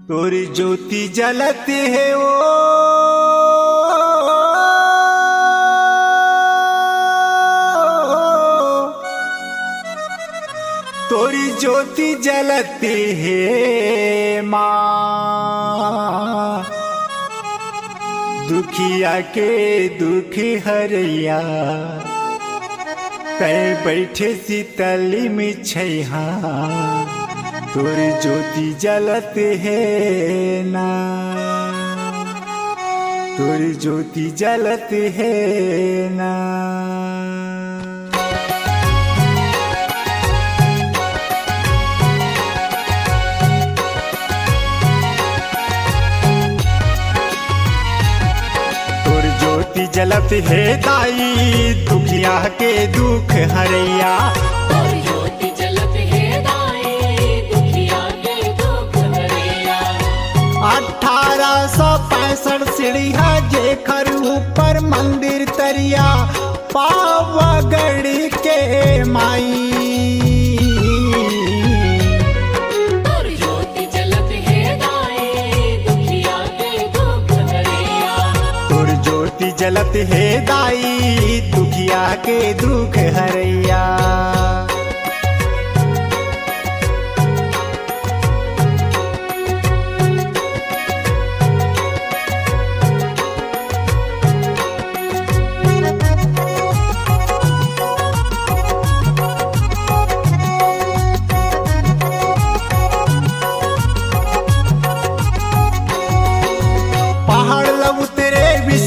तोरी ज्योति जलती है वो तोरी ज्योति जलती है माँ, दुखिया के दुख हरैया कहीं बैठे शीतली में छैहा, तोरी ज्योति जलत है ना, तोरी ज्योति जलत है ना। तोरी ज्योति जलत है दाई, दुखिया के दुख हरैया, 1865 सीढ़िया जेखर ऊपर मंदिर तरिया, पावागढ़ के माई। तोरी ज्योति जलत है दाई, दुखिया के दुख हरैया, तोरी ज्योति जलत है दाई, दुखिया के दुख हरैया।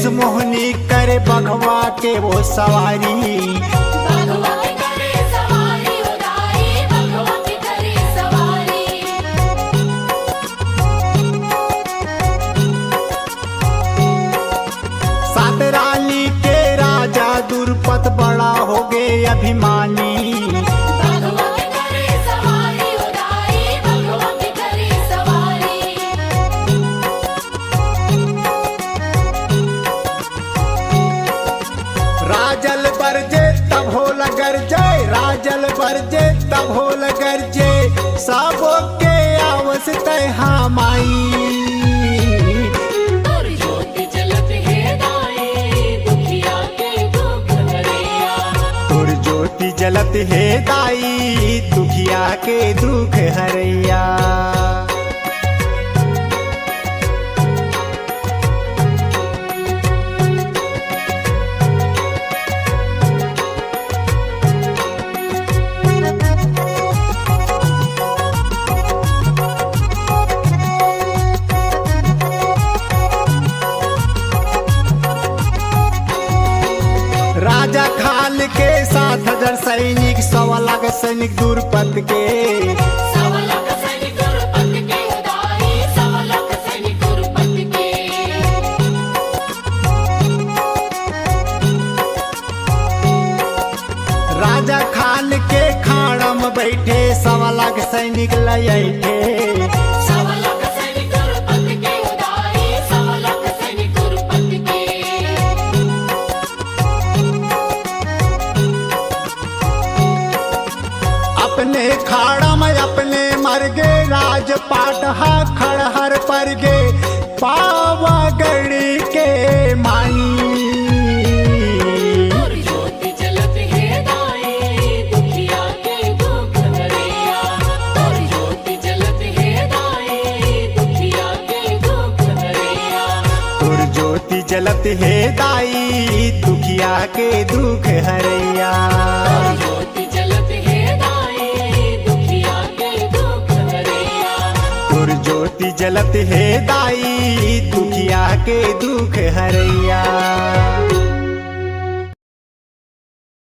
मोहनी करे बघवा के वो सवारी, बघवा के करे सवारी उदाई, बघवा के करे सवारी। सात रानी के राजा दुर्पत बड़ा हो गए अभिमानी, बघवा के करे सवारी उदाई, बघवा के करे सवारी। राजल बरजे तब हो लगर जय, राजल बरजे तब हो लगर जय, सबो के आवश्यक हाँ माई। तोरी ज्योति जलत है दाई, दुखिया के दुख हरैया, तोरी ज्योति जलत है दाई, दुखिया के दुख हरैया। राजा खाल के 7,000 सैनिक, 100 लाख सैनिक दुर्पत के, 100 लाख सैनिक दुर्पत के उदाई, 100 लाख सैनिक दुर्पत के। राजा खाल के खाड़म बैठे 100 लाख सैनिक लयठे, 100 लाख सैनिक दुर्पत के उदाई, 100 लाख सैनिक दुर्पत के। अपने खाड़ा में अपने मर गे, राजपाट हा खड़हर पर गे, पावागढ़ के माई। तोरी ज्योति जलत है दाई, दुखिया के दुख हरैया, तोरी ज्योति जलत है दाई, दुखिया के दुख हरैया, तोरी ज्योति जलत है दाई, दुखिया के दुख हरैया। तोरी ज्योति जलत है दाई, दुखिया के दुख हरैया, तोरी ज्योति जलत है दाई, दुखिया के दुख हरैया।